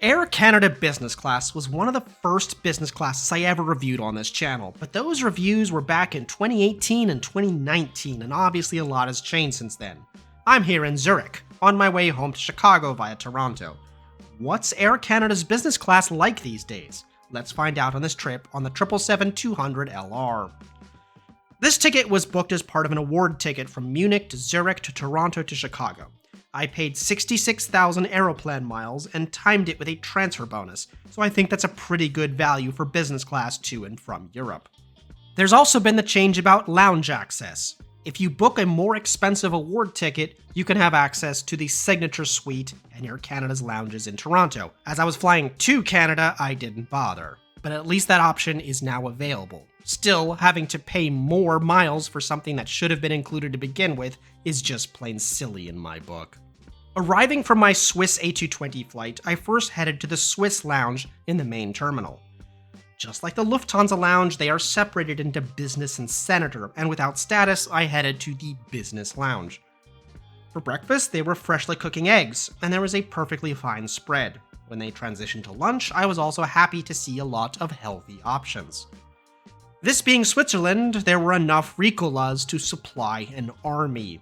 Air Canada Business Class was one of the first business classes I ever reviewed on this channel, but those reviews were back in 2018 and 2019, and obviously a lot has changed since then. I'm here in Zurich, on my way home to Chicago via Toronto. What's Air Canada's business class like these days? Let's find out on this trip on the 777-200 LR. This ticket was booked as part of an award ticket from Munich to Zurich to Toronto to Chicago. I paid 66,000 Aeroplan miles and timed it with a transfer bonus, so I think that's a pretty good value for business class to and from Europe. There's also been the change about lounge access. If you book a more expensive award ticket, you can have access to the Signature Suite and Air Canada's lounges in Toronto. As I was flying to Canada, I didn't bother, but at least that option is now available. Still, having to pay more miles for something that should have been included to begin with is just plain silly in my book. Arriving from my Swiss A220 flight, I first headed to the Swiss lounge in the main terminal. Just like the Lufthansa lounge, they are separated into business and senator, and without status, I headed to the business lounge. For breakfast, they were freshly cooking eggs, and there was a perfectly fine spread. When they transitioned to lunch, I was also happy to see a lot of healthy options. This being Switzerland, there were enough Ricolas to supply an army.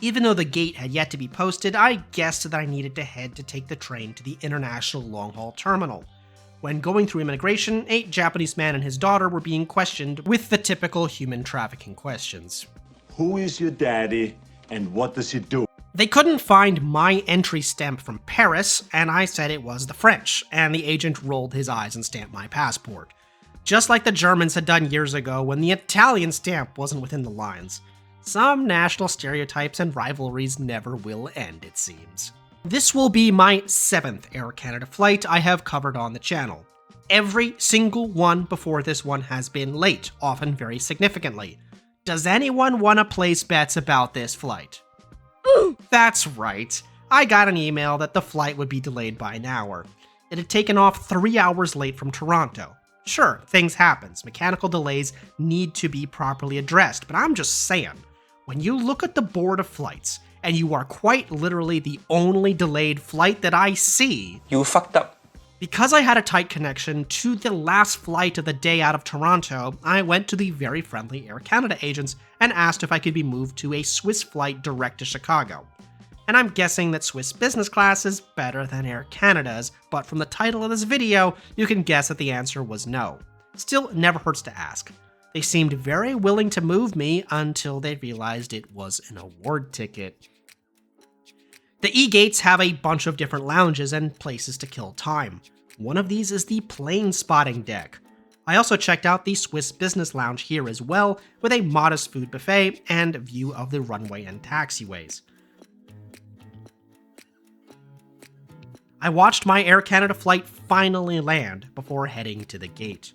Even though the gate had yet to be posted, I guessed that I needed to head to take the train to the international long-haul terminal. When going through immigration, a Japanese man and his daughter were being questioned with the typical human trafficking questions. Who is your daddy and what does he do? They couldn't find my entry stamp from Paris, and I said it was the French, and the agent rolled his eyes and stamped my passport. Just like the Germans had done years ago when the Italian stamp wasn't within the lines. Some national stereotypes and rivalries never will end, it seems. This will be my 7th Air Canada flight I have covered on the channel. Every single one before this one has been late, often very significantly. Does anyone want to place bets about this flight? That's right. I got an email that the flight would be delayed by an hour. It had taken off 3 hours late from Toronto. Sure, things happen. Mechanical delays need to be properly addressed, but I'm just saying, when you look at the board of flights, and you are quite literally the only delayed flight that I see, you fucked up. Because I had a tight connection to the last flight of the day out of Toronto, I went to the very friendly Air Canada agents and asked if I could be moved to a Swiss flight direct to Chicago. And I'm guessing that Swiss business class is better than Air Canada's, but from the title of this video, you can guess that the answer was no. Still, it never hurts to ask. They seemed very willing to move me until they realized it was an award ticket. The E-gates have a bunch of different lounges and places to kill time. One of these is the plane spotting deck. I also checked out the Swiss business lounge here as well, with a modest food buffet and view of the runway and taxiways. I watched my Air Canada flight finally land before heading to the gate.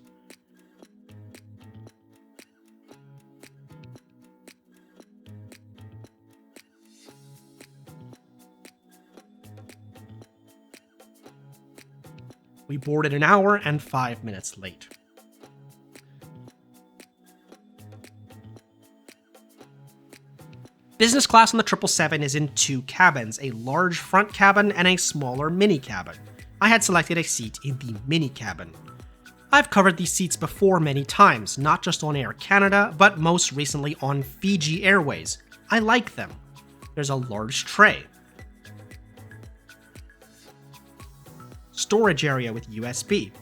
We boarded an hour and 5 minutes late. Business class on the 777 is in 2 cabins, a large front cabin and a smaller mini cabin. I had selected a seat in the mini cabin. I've covered these seats before many times, not just on Air Canada, but most recently on Fiji Airways. I like them. There's a large tray, storage area with USB,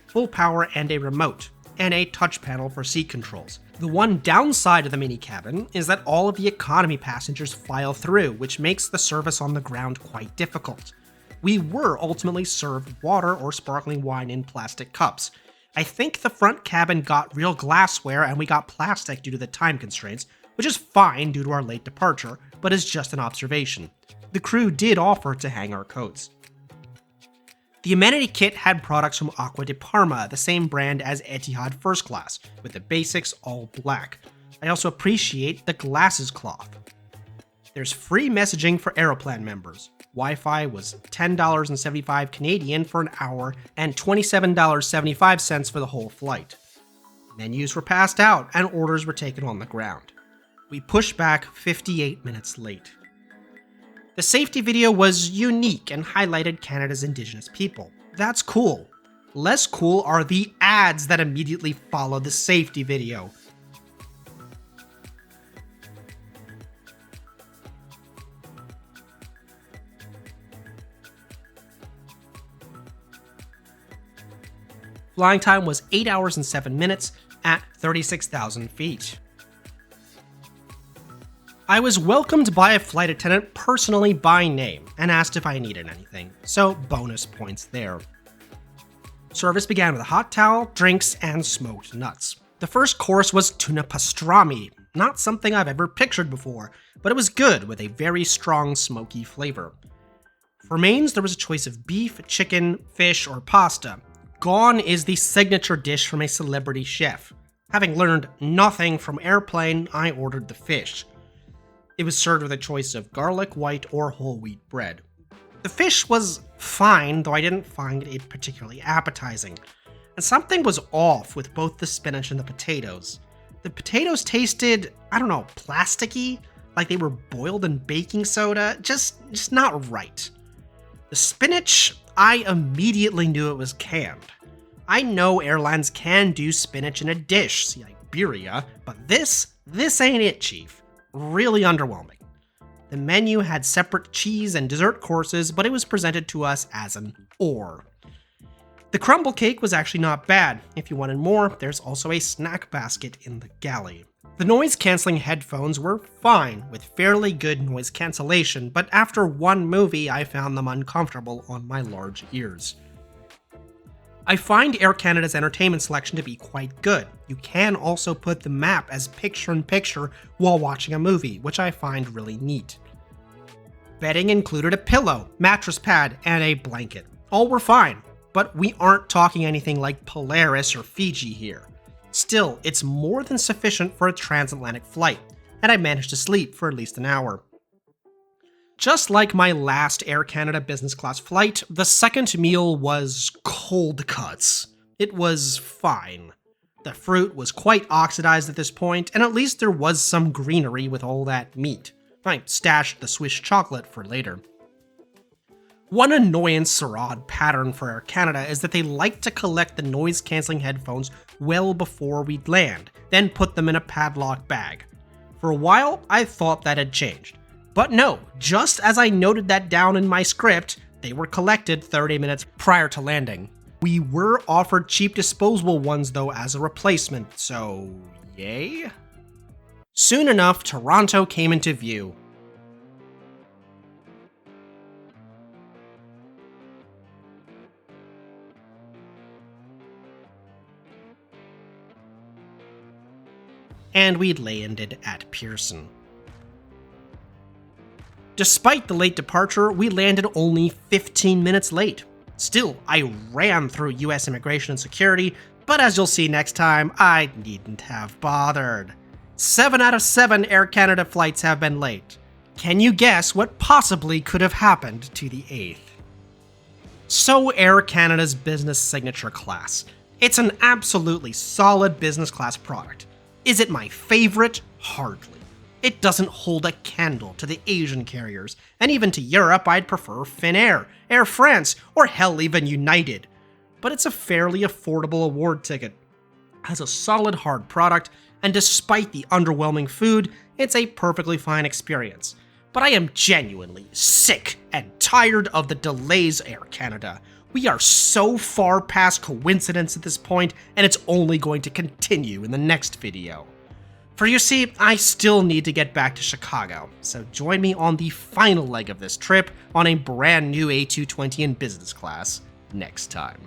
full power and a remote, and a touch panel for seat controls. The one downside of the mini cabin is that all of the economy passengers file through, which makes the service on the ground quite difficult. We were ultimately served water or sparkling wine in plastic cups. I think the front cabin got real glassware and we got plastic due to the time constraints, which is fine due to our late departure, but is just an observation. The crew did offer to hang our coats. The amenity kit had products from Acqua di Parma, the same brand as Etihad First Class, with the basics all black. I also appreciate the glasses cloth. There's free messaging for Aeroplan members. Wi-Fi was $10.75 Canadian for an hour and $27.75 for the whole flight. Menus were passed out and orders were taken on the ground. We pushed back 58 minutes late. The safety video was unique and highlighted Canada's Indigenous people. That's cool. Less cool are the ads that immediately follow the safety video. Flying time was 8 hours and 7 minutes at 36,000 feet. I was welcomed by a flight attendant personally by name and asked if I needed anything, so bonus points there. Service began with a hot towel, drinks, and smoked nuts. The first course was tuna pastrami, not something I've ever pictured before, but it was good with a very strong smoky flavor. For mains, there was a choice of beef, chicken, fish, or pasta. Gone is the signature dish from a celebrity chef. Having learned nothing from Aeroplan, I ordered the fish. It was served with a choice of garlic, white, or whole wheat bread. The fish was fine, though I didn't find it particularly appetizing. And something was off with both the spinach and the potatoes. The potatoes tasted, plasticky, like they were boiled in baking soda, just not right. The spinach, I immediately knew it was canned. I know airlines can do spinach in a dish, see Iberia, but this ain't it, chief. Really underwhelming. The menu had separate cheese and dessert courses, but it was presented to us as an or. The crumble cake was actually not bad. If you wanted more, there's also a snack basket in the galley. The noise-canceling headphones were fine, with fairly good noise cancellation, but after one movie, I found them uncomfortable on my large ears. I find Air Canada's entertainment selection to be quite good. You can also put the map as picture-in-picture while watching a movie, which I find really neat. Bedding included a pillow, mattress pad, and a blanket. All were fine, but we aren't talking anything like Polaris or Fiji here. Still, it's more than sufficient for a transatlantic flight, and I managed to sleep for at least an hour. Just like my last Air Canada business class flight, the second meal was cold cuts. It was fine. The fruit was quite oxidized at this point, and at least there was some greenery with all that meat. I stashed the Swiss chocolate for later. One annoyance or odd pattern for Air Canada is that they like to collect the noise-canceling headphones well before we'd land, then put them in a padlock bag. For a while, I thought that had changed. But no, just as I noted that down in my script, they were collected 30 minutes prior to landing. We were offered cheap disposable ones though as a replacement, so yay? Soon enough, Toronto came into view. And we landed at Pearson. Despite the late departure, we landed only 15 minutes late. Still, I ran through US immigration and security, but as you'll see next time, I needn't have bothered. 7 out of 7 Air Canada flights have been late. Can you guess what possibly could have happened to the 8th? So Air Canada's business signature class. It's an absolutely solid business class product. Is it my favorite? Hardly. It doesn't hold a candle to the Asian carriers, and even to Europe I'd prefer Finnair, Air France, or hell even United. But it's a fairly affordable award ticket. It has a solid hard product, and despite the underwhelming food, it's a perfectly fine experience. But I am genuinely sick and tired of the delays, Air Canada. We are so far past coincidence at this point, and it's only going to continue in the next video. For you see, I still need to get back to Chicago, so join me on the final leg of this trip on a brand new A220 in business class next time.